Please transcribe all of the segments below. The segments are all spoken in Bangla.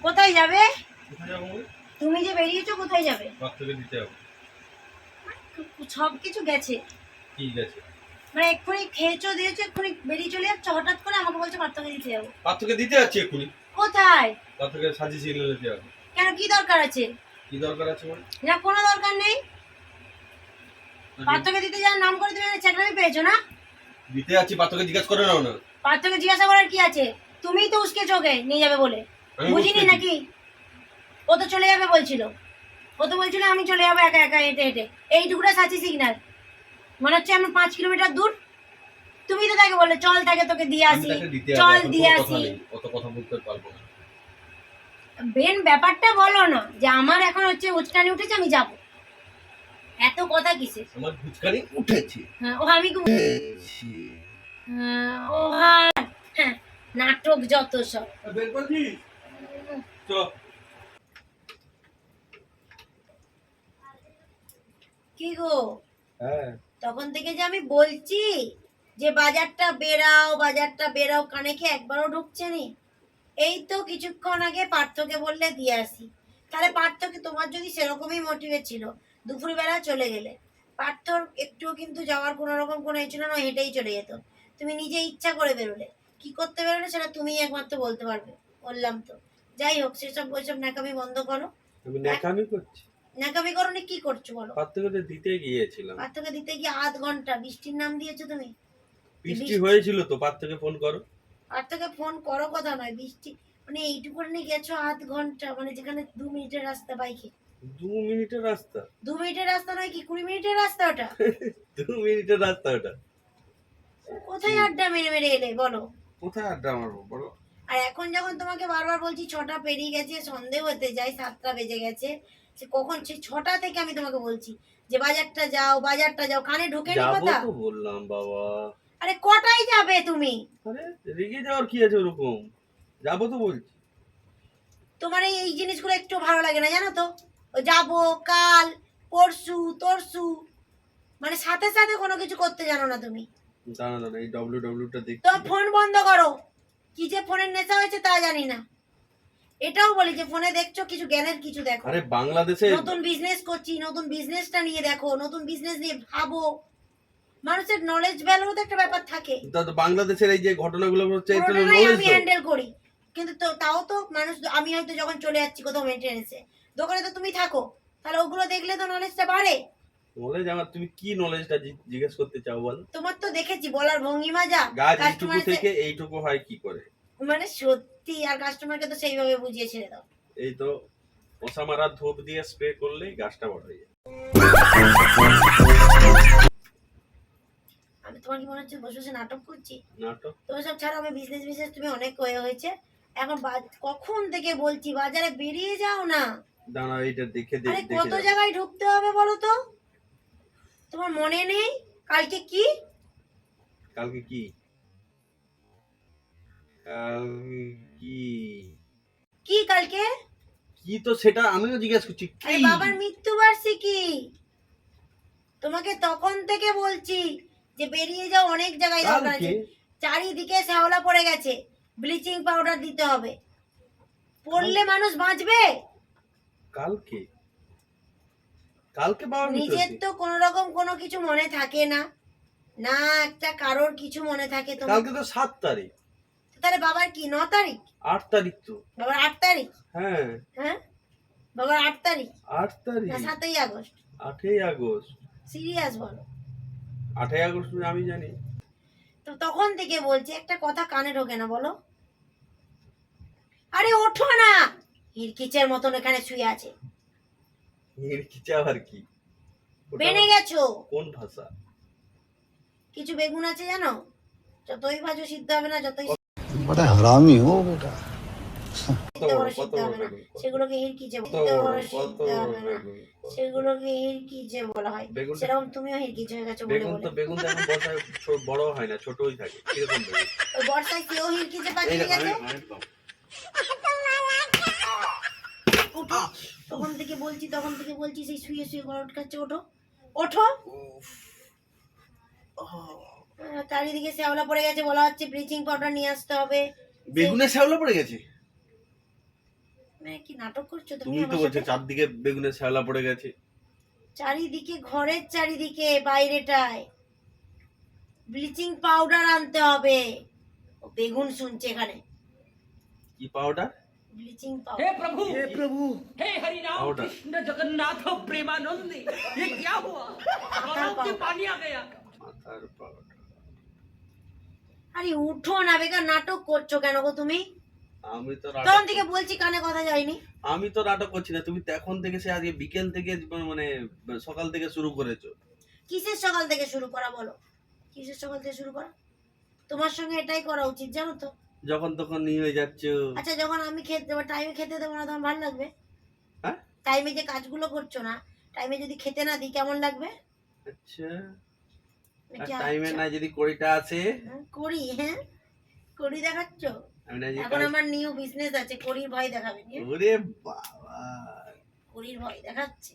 কোথায় যাবে? কোথায় যাবো? তুমি যে বেরিয়েছো কোথায় যাবে? পাত্রকে দিতে হবে। সব কিছু গেছে। কি গেছে? মানে এক্ষুনি খেয়েছো দিয়েছো, এক্ষুনি বেরিয়ে চলে যাচ্ছ, হঠাৎ করে আমাকে বলছো পাত্রকে দিতে যাবো। পাত্রকে দিতে যাচ্ছি এক্ষুনি। কোথায়? পাত্রকে সাজিয়ে দিতে হবে। কেন, কি দরকার আছে? কি দরকার আছে মানে? না, কোনো দরকার নেই। পাত্রকে দিতে যাওয়ার নাম করে তুমি চাকরি পেয়েছো না? দিতে যাচ্ছি, পাত্রকে জিজ্ঞাসা করে নাও না। পাত্রকে জিজ্ঞাসা করার কি আছে? তুমিই তো উসকে চোখে নিয়ে যাবে বলে, বুঝিনি নাকি? ও তো চলে যাবে বলছিল, ও তো বলছিল আমি চলে যাবো একা একা হেঁটে হেঁটে। এইটুকুটা সাচি সিগন্যাল, মনে হচ্ছে আমি 5 কিলোমিটার দূর। তুমি তো তাকে বললে চল তাকে তোকে দিয়ে আসি, চল দিয়ে আসি। অত কথা বলতে পারবো না। বেন ব্যাপারটা বলো না যে আমার এখন হচ্ছে উচকানি উঠেছে আমি যাব। এত কথা কিসে? আমার উচকানি উঠেছে। হ্যাঁ, ও আমি ও হ্যাঁ, নাটক যত সব। বের করবি চ। কি গো? হ্যাঁ, তখন থেকে যে আমি বলছি যে বাজারটা বেরাও, বাজারটা বেরাও, কানে কি একবারও ঢুকছে নি? এই তো কিছুক্ষণ আগে পার্থকে বললে দিয়ে আসি। তাহলে পার্থকে, তোমার যদি সেরকমই মোটিভেট ছিল দুপুরবেলা চলে গেলে, পার্থর একটুও কিন্তু যাওয়ার কোনো রকম কোনো ছিল না, হেঁটেই চলে যেত। তুমি নিজে ইচ্ছা করে বেরোলে, কি করতে বেরোলে সেটা তুমিই একমাত্র বলতে পারবে। বললাম তো, যাই হোক, সেসব ওইসব ন্যাকামি বন্ধ করো। আমি ন্যাকামি করছি? ন্যাকামি করো নি, কি করছো বলো? পাত্রকে দিতে গিয়েছিলাম। পার্থকে দিতে গিয়ে আধ ঘন্টা বৃষ্টির নাম দিয়েছো তুমি। বৃষ্টি হয়েছিল তো, পাত্রকে ফোন করো। পার্থকে ফোন করো কথা নয়, বৃষ্টি মানে এইটুকুনি গেছো আধ ঘন্টা, মানে যেখানে 2 মিনিটের রাস্তা বাইকে। 2 মিনিটের রাস্তা? 2 মিনিটের রাস্তা নয় কি, 20 মিনিটের রাস্তা ওটা। 2 মিনিটের রাস্তা ওটা? কোথায় আড্ডা মেরে মেরে এলে বলো? কোথায় আড্ডা মারবো বলো? আর এখন যখন তোমাকে বারবার বলছি 6টা পেরিয়ে গেছে, সন্দেহ হতে যায় 7টা বেজে গেছে, সে কখন, সে 6টা থেকে আমি তোমাকে বলছি যে বাজারটা যাও, বাজারটা যাও, কানে ঢোকেনি কথা? যাবো তো বললাম বাবা। আরে কটায় যাবে তুমি? আরে রেগে যাওয়ার কি আছে ওরকম? যাবো তো বলছি। তোমার এই জিনিসগুলো একটু ভালো লাগে না জানো তো? যাবো, কাল, পরশু, তরশু, মানে সাথে সাথে কোনো কিছু করতে জানো না তুমি। দাঁড়া দাঁড়া, এই ডব্লিউডব্লিউটা দেখি। তো ফোন বন্ধ করো। কি যে ফোনের নেশা হয়েছে তা জানি না। এটাও বলি যে ফোনে দেখছো কিছু জ্ঞানের কিছু দেখো। আরে বাংলাদেশে নতুন বিজনেস করছি, নতুন বিজনেসটা নিয়ে দেখো, নতুন বিজনেস নিয়ে ভাবো। মানুষের নলেজ ভ্যালু তো একটা ব্যাপার থাকে। তো বাংলাদেশের এই যে ঘটনাগুলো হচ্ছে এটা পুরোটাই নলেজ আমি তো হ্যান্ডেল করি, কিন্তু তো তাও তো মানুষ, আমি হয়তো যখন চলে যাচ্ছি কোথাও মেইনটেনেন্সে, দোকানে তো তুমি থাকো, তাহলে ওগুলো দেখলে তো নলেজটা বাড়ে। নলেজ আমার, তুমি কি নলেজটা জিজ্ঞেস করতে চাও বলো? তোমার তো দেখেছি বলার ভঙ্গিমা যা, গাছ এইটুকু কাস্টমার থেকে এইটুকু হয় কি করে, মানে সত্যি, আর কাস্টমারকে তো সেইভাবে বুঝিয়ে ছেড়ে দাও। এই তো মশা মারার ধূপ দিয়ে স্প্রে করলেই গাছটা বড় হয়ে যায়। আমি, তোমার কি মনে হচ্ছে বসে বসে নাটক করছি? নাটক? তুমি সব ছাড়ো, আমি বিজনেস বিজনেস তুমি অনেক হয়েছে এখন। কখন থেকে বলছি বাজারে বেরিয়ে যাও না। দাঁড়া, এইটা দেখে আরে দেখে কত জায়গায় ঢুকতে হবে বলো তো? তোমার মনে নেই কালকে কি? কালকে কি? কি কি কালকে? কি তো সেটা আমিও জিজ্ঞেস করছি। আরে বাবার মৃত্যুবার্ষিকী। তোমাকে তখন থেকে বলছি যে বেরিয়ে যাও, অনেক জায়গায় দরকার আছে। চারিদিকে শ্যাওলা পড়ে গেছে, ব্লিচিং পাউডার দিতে হবে, পড়লে মানুষ বাঁচবে। কালকে? কালকে বাবা নিজের তো কোন রকম কোনো কিছু মনে থাকে না, না একটা কারোর কিছু মনে থাকে তোমার? কালকে তো 7 তারিখ। তাহলে বাবার কি 9 তারিখ? 8 তারিখ তো। বাবার 8 তারিখ? হ্যাঁ হ্যাঁ, বাবার 8 তারিখ 8 তারিখ না 7ই আগস্ট? 8ই আগস্ট। সিরিয়াস বলো? 8ই আগস্ট আমি জানি। তো তখন থেকে বলছি, একটা কথা কানে ঢোকে না বলো? আরে ওঠো না, হিরকিচের মতন এখানে শুয়ে আছে। হিরকিচে আবার কি? বেনে গেছো? কোন ভাষা? কিছু বেগুন আছে জানো, যতই ভাজো সিদ্ধ হবে না, যতই बड़ा हरामी हो बेटा। সিদ্ধ হবে না, সেগুলোকে হিরকিচে সেগুলোকে হিরকিচে বলা হয়। সেরকম তুমিও হিরকিচে হয়ে গেছো বলে বেগুন তো বেগুন তো এখন বর্ষায় বড় হয় না, ছোটই থাকে। কিরকম বেগুন? ওই বর্ষায় কেউ হিরকিচে পাকিয়ে গেছে। তখন থেকে বলছি সেই শুয়ে শুয়ে গরট খাচ্ছে, ওঠো ওঠো। চারিদিকে শ্যাওলা পড়ে গেছে, বলা হচ্ছে ব্লিচিং পাউডার নিয়ে আসতে হবে। বেগুনে শ্যাওলা পড়ে গেছে? কি নাটক করছো তুমি তুমি তো আমার বলছো সাথে? চারদিকে বেগুনের শ্যাওলা পড়ে গেছে। চারিদিকে, ঘরের চারিদিকে, বাইরেটায় ব্লিচিং পাউডার আনতে হবে। ও বেগুন শুনছে এখানে। কি পাউডার? ব্লিচিং हे পাউডার। प्रभु হে প্রভু, हे हरिनाम पाउडर। कृष्ण जगन्नाथ प्रेमानंद ये क्या हुआ आंखों में पानी आ गया মাথার পাউডার। আরে উঠো না, বেকার নাটক করছো কেন গো তুমি? আমি তো তখন নাটক থেকে বলছি কানে কথা যায়নি। আমি তো নাটক করছি না, তুমি তো এখন থেকে সে আজকে বিকেল থেকে মানে সকাল থেকে শুরু করেছো। কিসের সকাল থেকে শুরু করা বলো? কিসের সকাল থেকে শুরু করা? তোমার সঙ্গে এটাই করা উচিত জানো তো। যখন তখন নিয়ে হয়ে যাচ্ছ। আচ্ছা, যখন আমি খেতে দেবো, টাইমে খেতে দেবো না, তখন ভালো লাগবে? হ্যাঁ? টাইমে যে কাজগুলো করছো না, টাইমে যদি খেতে না দিই কেমন লাগবে? আচ্ছা, নাকি টাইমে আচ্ছা? না যদি কড়িটা আছে, করি, হ্যাঁ করি দেখাচ্ছ। আমি না যদি এখন আমার নিউ বিজনেস আছে, করির ভয় দেখাবে। ওরে বাবা, করির ভয় দেখাচ্ছে।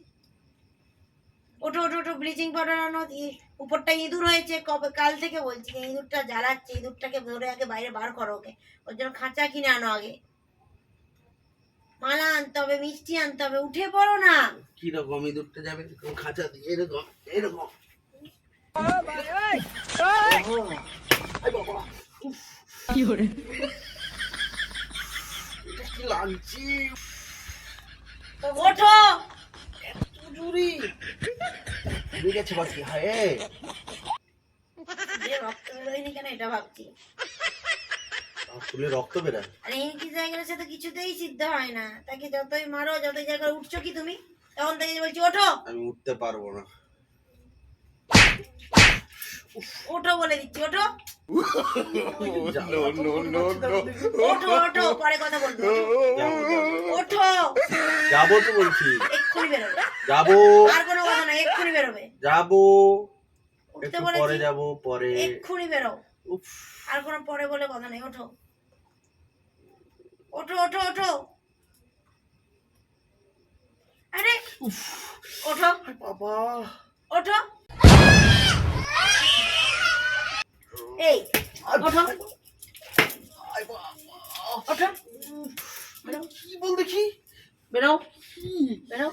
ওঠো ওঠো ওঠো, ব্লিচিং পাউডার আনো। উপরটা ইঁদুর হয়েছে, কবে কাল থেকে বলছি, এই ইঁদুরটা জ্বালাচ্ছে, ইঁদুরটাকে ধরে আগে বাইরে বার করো ওকে। ওর জন্য খাঁচা কিনে আনো আগে, মালা আনতে হবে, মিষ্টি আনতে হবে। উঠে পড়ো না। কি রকম ইঁদুরটা যাবে এরকম খাঁচা দিয়ে, এরকম এরকম। এটা কি লাগছে? ওঠো। জুরি বেরিয়ে গেছে বাকি, হায় যে রক্ত বেরোয়নি কেন এটা ভাবছি। ফুলে রক্ত বেরায়। আর এই কি জায়গার সাথে কিছুতেই সিদ্ধ হয় না, তাকে যতই মারো, যতই জায়গায় উঠছো কি তুমি, তখন থেকে বলছি ওঠো আমি উঠতে পারবো না। ওঠো বলে দিচ্ছি, ওঠো ওঠো ওঠো, পরে কথা বলবো। ওঠো, যাবো তো বলছি, এক্ষুনি বেরোবে। যাবো আর কোনো কথা না, এক্ষুনি বেরোবে। যাবো, উঠতে একটু বলেছি, পরে যাবো, পরে। এক্ষুনি বেরো। উফ, আর কোনো পরে বলে কথা নেই, ওঠো ওঠো ওঠো ওঠো। আরে ওঠো বাবা, ওঠো, এই ওঠো ওঠো, বেরো কি বল দেখি, বেরো বেরো।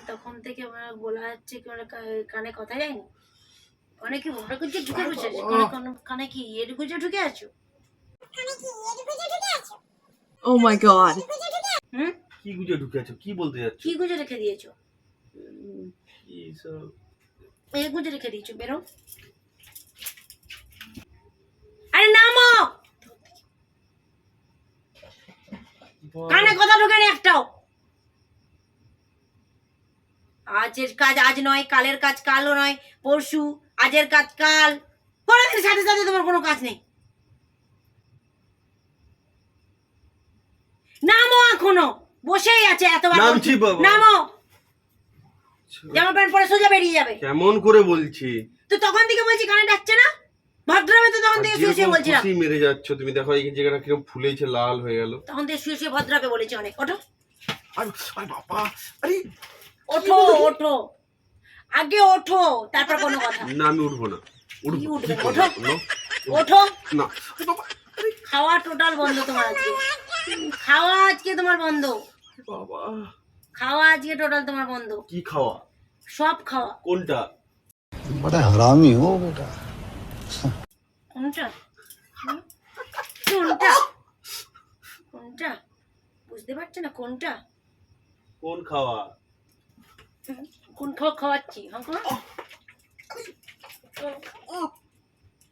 তখন থেকে আমার বলা যাচ্ছে কি, মানে কানে কথা যায়নি। কানে কি ওটা কিছু ঢুকে বসে আছে? কানে কি এর গুজে ঢুকে আছো? Oh my god. হুম, কি গুজে ঢুকে আছো, কি বলতে যাচ্ছ? কি গুজে রেখে দিয়েছো? কি সব? এই গুজে রেখে দিয়েছো, বেরো। আরে নামো, কানে কথা ঢুকে নি একটাও। আজের কাজ আজ নয়, কালের কাজ কালও নয়, পরশু, আজের কাজ কাল, পরের সাথে সাথে তোমার কোনো কাজ নেই। নামো, এখনো বসেই আছে, এতবার নামছি বাবা। নামো, জামা প্যান্ট পরে সোজা বেরিয়ে যাবে। কেমন করে বলছি, তো তখন থেকে বলছি কানে ডাকছে না, ভদ্রভাবে তো তখন থেকে শুয়ে শুয়ে বলছিলাম। খুশি মেরে যাচ্ছ তুমি, দেখো এই জায়গাটা কিরকম ফুলেছে, লাল হয়ে গেল। তখন থেকে শুয়ে শুয়ে ভদ্রভাবে বলেছি অনেক। ওঠো আরে আরে বাবা, আরে ওঠো ওঠো, আগে ওঠো, তারপর কোনো কথা। না আমি উঠবো না, উঠবো কি উঠবে? কি করবো? ওঠো। না, ওঠো, না আরে বাবা, আরে খাওয়া টোটাল বন্ধ তোমার আজকে। খাওয়া আজকে তোমার বন্ধ, বাবা, খাওয়া আজকে টোটাল তোমার বন্ধ। কি খাওয়া? সব খাওয়া। কোনটা? बड़ा हरामी हो बेटा। কোনটা? হুম? কোনটা? কোনটা বুঝতে পারছো না? কোনটা কোন খাওয়া? কোন খাওয়া খাওয়াচ্ছি? হ্যাঁ,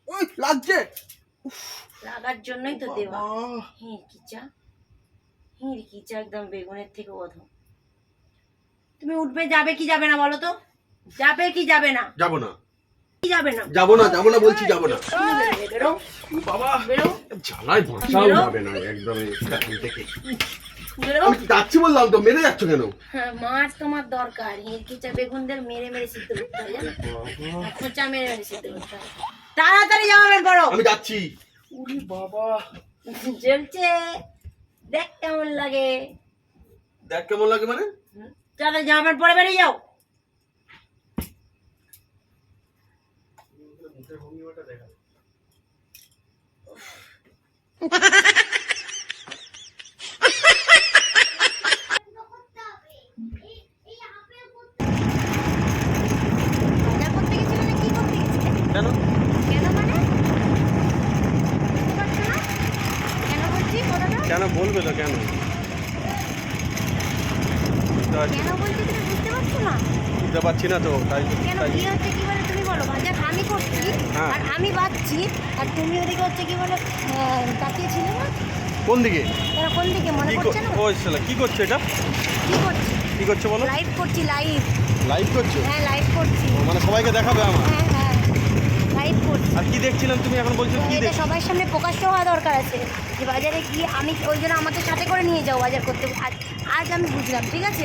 ওই লাগছে, লাগার জন্যই তো দেওয়া। বাবা। হিড় কিচা একদম বেগুনের থেকে অধম। তুমি উঠবে, যাবে কি যাবে না বলো তো? যাবে কি যাবে না? যাবো না, কি যাবে না? যাবো না, যাবো না বলছি, যাবো না। বেরো বাবা, বেরো জ্বালায় বসাও বেরো। যাবে না একদম এখান থেকে। বেরো। আমি যাচ্ছি বললাম তো, মেরে যাচ্ছ কেন? হ্যাঁ, মাছ তোমার দরকার। হিড় কিচা বেগুনদের মেরে মেরে সিদ্ধ করতে হয়, জানো? খোঁচা মেরে মেরে সিদ্ধ করতে হয়। তাড়াতাড়ি জামা প্যান্ট পরো। আমি যাচ্ছি। উরি বাবা, জ্বলছে, দেখ কেমন লাগে। দেখ কেমন লাগে মানে? তাড়াতাড়ি জামা প্যান্ট পরে বেরিয়ে যাও। মুখের ভঙ্গিমাটা দেখা। বলবে না কেন? কেন বলছি তুমি বুঝতে পারছো না? বুঝতে পারছি না তো, তাই কেন কি হচ্ছে কি বলে তুমি বলো, বাজার আমি করছি হ্যাঁ। আর আমি বাজছি, আর তুমি ওদিকে হচ্ছে কি বলে তাকিয়েছিলে না? কোন দিকে? তারা কোন দিকে মনে কি পড়ছে না? ও শালা কি করছে এটা? কি করছি? কি করছে বলো? লাইভ করছি, লাইভ। লাইভ করছো? হ্যাঁ লাইভ করছি। ও, মানে সবাইকে দেখাবে আমার? হ্যাঁ হ্যাঁ লাইভ করছি। আর কি দেখছিলাম তুমি এখন বলছো কি এটা দেখ? সবার সামনে প্রকাশ্য হওয়া দরকার আছে যে বাজারে গিয়ে আমি ওই জন্য আমাকে সাথে করে নিয়ে যাও বাজার করতে। আজ আমি বুঝলাম, ঠিক আছে,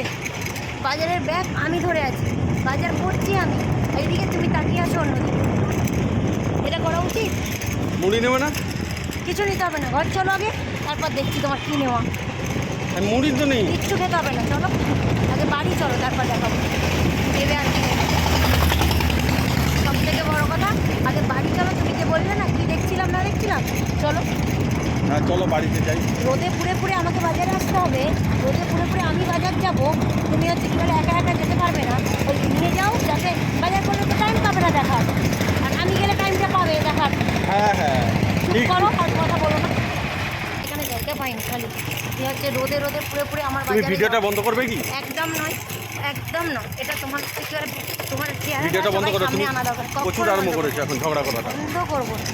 বাজারের ব্যাগ আমি ধরে আছি, বাজার করছি আমি, এইদিকে তুমি তাকিয়ে আছো অন্যদিকে। এটা করা উচিত? মুড়ি নেবে না? কিছু নিতে হবে না, ঘর চলো আগে, তারপর দেখছি তোমার কী নেওয়া। আমি মুড়ি তো নেই। কিচ্ছু খেতে হবে না, চলো আগে বাড়ি চলো, তারপর দেখাবো দেবে আর কি। সব থেকে বড় কথা, আগে বাড়ি চলো। তুমি যে বললে না কি দেখছিলাম না দেখছিলাম, চলো। হ্যাঁ চলো বাড়িতে যাই। রোদে পুড়ে পুড়ে আমাকে বাজারে আসতে হবে, রোদে পুড়ে পুড়ে আমি বাজার যাব, তুমি হচ্ছে কি বলে একা একা যেতে পারবে না। ওই নিয়ে যাও, যাতে বাজার করলে তো টাইম পাবে না দেখার, আর আমি গেলে টাইমটা পাবে দেখার। হ্যাঁ হ্যাঁ ঠিক। করো আর কথা বলো না, এখানে জায়গা পাইনি খালি কি হচ্ছে রোদে রোদে পুড়ে পুড়ে আমার তুমি বাজারে ভিডিওটা যাওয়া। বন্ধ করবে কি? একদম নয়, একদম না, এটা তোমার তোমার চেহারা ভিডিওটা বন্ধ করো, তুমি আনা দরকার। প্রচুর আরম্ভ করেছো এখন ঝগড়া করাটা। বন্ধ করবো না,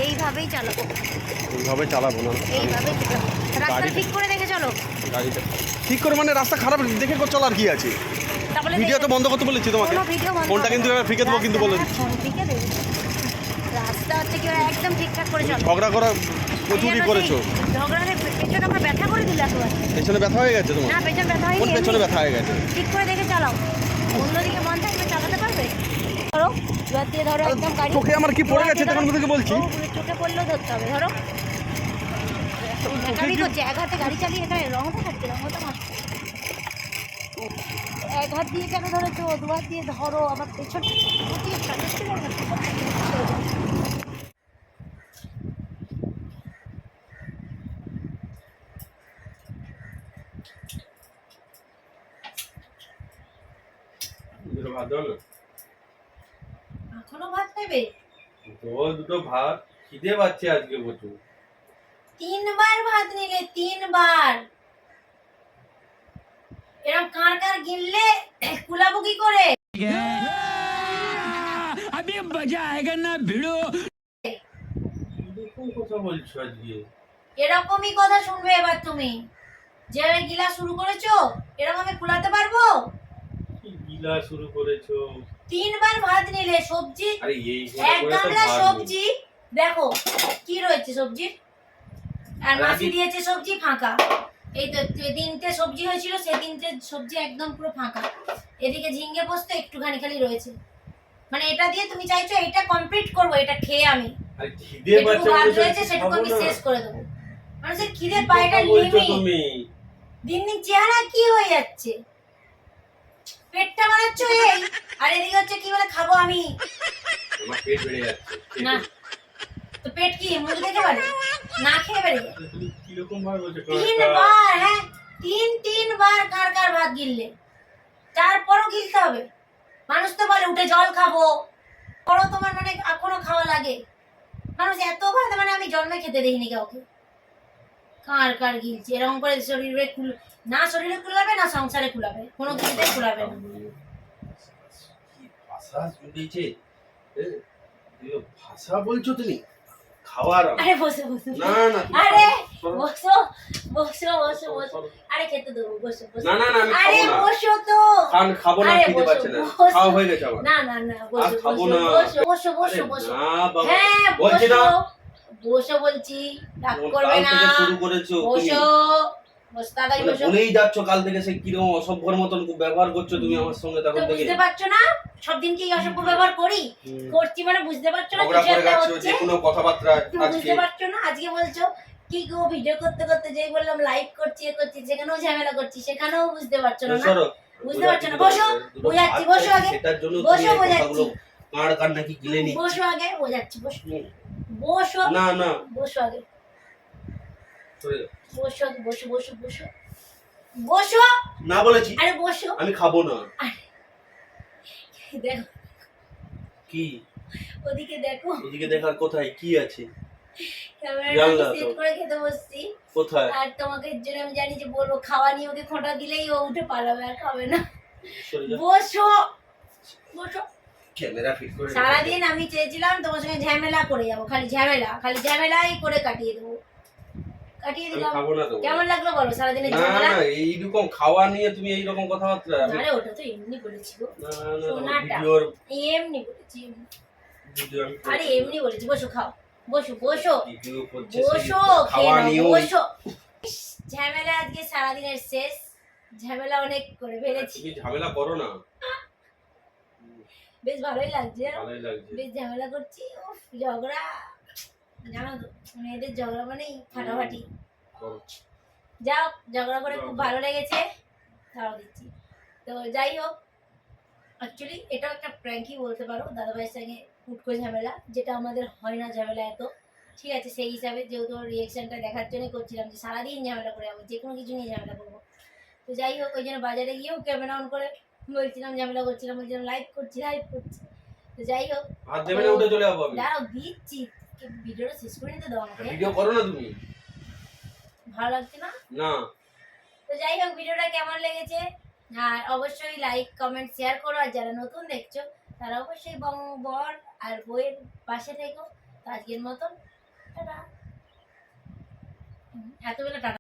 এইভাবেই চালাবো, এইভাবে চালাবো না। এইভাবেই চালাবো। রাস্তা গাড়িটা- ঠিক করে দেখে চলো। গাড়িটা ঠিক করে মানে রাস্তা খারাপ দেখে চলার কি আছে? তারপরে ভিডিও তো বন্ধ করতে বলেছি তোমাকে। কোনো ভিডিও বন্ধ ফোনটা হবে কিন্তু না। এবার ফিকে দেবো কিন্তু বলে রাস্তা- দিচ্ছি। ফোন ফিকে দেবে। রাস্তা হচ্ছে কি একদম ঠিকঠাক করে চলো। ঝগড়া করা প্রচুরই করেছো। ঝগড়ারে পেছনে আমার ব্যথা করে দিলে একেবারে। পেছনে ব্যথা হয়ে গেছে তোমার? না পেছনে ব্যথা কোন হয়নি, পেছনে এমনি। ব্যথা হয়ে গেছে? ঠিক করে দেখে চালাও, অন্যদিকে বন্ধ থাকবে, চালাতে পারবে? ধরো জোয়ার দিয়ে ধরো একদম গাড়ি। চোখে আমার কি পড়ে গেছে তখন থেকে বলছি। চোখে পড়লেও ধরতে হবে, ধরো। মেকানিক হচ্ছে এক হাতে গাড়ি চালিয়ে এখানে রং দেখাচ্ছে, রংটা মারছে। এক হাত দিয়ে কেন ধরেছো, দু হাত দিয়ে ধরো, আবার পেছনে উঠিয়ে চালাচ্ছি না। ভাত দাও না। এখনো ভাত নেবে? দুটো ভাত খিদে পাচ্ছে আজকে প্রচুর। 3 বার ভাত নিলে, 3 বার। এরকম কার কার গিললে কুলাবো কি করে? अभी मजा आएगा ना भिड़ो। এরকম কথা বলছো আজকে? এরকমই কথা শুনবে এবার তুমি। যে গিলা শুরু করেছো, এরকম আমি কুলাতে পারবো? কি গিলা শুরু করেছো? 3 বার ভাত নিলে, সবজি আরে এই এক গামলা সবজি, দেখো কি রয়েছে সবজির, আর মাছি দিয়েছে সবজি ফাঁকা। এই তো 3টে সবজি হয়েছিল, সেই 3টে সবজি একদম পুরো ফাঁকা। এদিকে ঝিঙ্গে পোস্ত একটুখানি খালি রয়েছে। মানে এটা দিয়ে তুমি চাইছো এটা কমপ্লিট করবো, এটা খেয়ে আমি আরে খিদে যেটুকু পাচ্ছে ভাত বলেছো, রয়েছে সেটুকু আমি খাবো না। শেষ করে দেবো। মানুষের খিদে পায়টা কথা বলছো লিমিট। তুমি। দিন দিন চেহারা কি হয়ে যাচ্ছে, পেটটা বানাচ্ছ এই, আর এদিকে হচ্ছে কি বলে খাবো আমি। আমার পেট বেড়ে যাচ্ছে। না তো পেট কি মুখ দেখে বাড়ে, না খেয়ে বেড়ে যায়? তুমি কিরকম ভাবে বলছো? 3 বার, হ্যাঁ 3 বার কার কার ভাত গিললে, তারপরও গিলতে হবে। মানুষ তো বলে উঠে জল খাবো, পরও তোমার মানে এখনো খাওয়া লাগে। মানুষ এত ভাত মানে আমি জন্মে খেতে দেখিনি কাউকে। কার কার গিলছে এরকম করে, শরীরে না শরীরে কুলাবে না সংসারে কুলাবে, কোনো কিছুতে কুলাবে না। কি ভাষা শুনেছে? ভাষা বলছো তুমি? খাওয়ার আরে বসো বসো, না না তুমি আরে সরো। বসো বসো বসো বসো, আরে খেতে দেবো, বসো বসো। না না না আমি আরে খাবো না। বসো তো, খাবো না, আরে খেতে বসো, পাচ্ছে না। বসো। খাওয়া হয়ে গেছে আমার। না না না বসো আর খাবো বসো না। বসো বসো বসো আরে বসো। না বাবা, হ্যাঁ বলছি বসো না। বসো বলছি, রাগ কাল করবে না। থেকে শুরু করেছো তুমি। বসো বসো তাড়াতাড়ি মানে বসো। বলেই যাচ্ছ কাল থেকে, সে কিরকম অসভ্যর মতন ব্যবহার করছো তুমি আমার সঙ্গে তো তখন থেকে। বুঝতে পারছো না, সব দিন কি অসভ্য ব্যবহার করি? করছি মানে বুঝতে পারছো না ঝগড়া কিছু করে একটা যাচ্ছ হচ্ছে? যে কোনো কথাবার্তা তুমি আজকে। বুঝতে পারছো না, আজকে বলছো কি গো ভিডিও করতে করতে যেই বললাম লাইভ করছি এ করছি, যেখানেও ঝামেলা করছি সেখানেও বুঝতে পারছো না। সরো। বুঝতে পারছো না, বসো বোঝাচ্ছি, বসো আগে সেটার জন্য বসো, তুমি এই বোঝাচ্ছি। কথাগুলো কাঁড় কাঁড় নাকি গিলে নি। বসো আগে বোঝাচ্ছি, বসো বসো না না বসো আগে, সরে যাও। বসো আগে, বসো বসো বসো বসো। না বলেছি আরে বসো, আমি খাবো না। দেখো কি ওদিকে দেখো, এদিকে দেখার কোথায় কি আছে? ক্যামেরাটা জানলা সেট তো। করে খেতে বসছি কোথায়? আর তোমাকে এর জন্য আমি জানি যে বলবো খাওয়া নিয়ে ওকে খোঁটা দিলেই ও উঠে পালাবে আর খাবে না। সরে যা। বসো বসো। ক্যামেরা ফিট করে সারাদিন আমি চেয়েছিলাম তোমার সঙ্গে ঝামেলা করে যাবো, খালি ঝামেলাই করে কাটিয়ে দেবো, কাটিয়ে আমি দিলাম। খাবো না তো। কেমন লাগলো বলো সারাদিনের না ঝামেলা? না এইরকম খাওয়া নিয়ে তুমি এইরকম কথাবার্তা আরে ওটা তো এমনি বলেছি গো, না না সোনাটা। ভিডিওর এমনি বলেছি এমনি। ভিডিও আমি আরে এমনি বলেছি, বসো খাও, বসো বসো ভিডিও করছে বসো, খাওয়া খেয়ে নিয়ে নাও, বসো। ইস, ঝামেলা আজকে সারাদিনের শেষ, ঝামেলা অনেক করে ফেলেছি, তুমি ঝামেলা করো না, বেশ ভালোই লাগছে। ভালোই লাগছে। বেশ ঝামেলা করছি, উফ, ঝগড়া, জানো তো মেয়েদের ঝগড়া মানেই ফাটাফাটি। করো। যাও, ঝগড়া করে খুব ভালো লেগেছে, তাও দিচ্ছি। তো যাই হোক, অ্যাকচুয়ালি এটাও একটা প্র্যাঙ্কই বলতে পারো, দাদাভাইয়ের সঙ্গে উটকো ঝামেলা, যেটা আমাদের হয় না ঝামেলা এত, ঠিক আছে। সেই হিসাবে যেহেতু রিয়েকশনটা দেখার জন্যই করছিলাম যে সারাদিন ঝামেলা করে যাবো, যে কোনো কিছু নিয়ে ঝামেলা করবো। তো যাই হোক, ওই জন্য বাজারে গিয়েও ক্যামেরা অন করে বলছিলাম ঝামেলা করছিলাম, বলছিলাম লাইভ করছি। তো যাই হোক, হাত দেবে না, উঠে চলে যাবো আমি। দাঁড়াও দিচ্ছি, ভিডিওটা শেষ করে নিতে দাও আমাকে, ভিডিও করো না তুমি। ভালো লাগছে না? না তো যাই হোক, ভিডিওটা কেমন লেগেছে আর অবশ্যই লাইক কমেন্ট শেয়ার করো, আর যারা নতুন দেখছো তারা অবশ্যই বর আর বইয়ের পাশে থেকো। তো আজকের মতন টাটা। এতবেলা টাটা।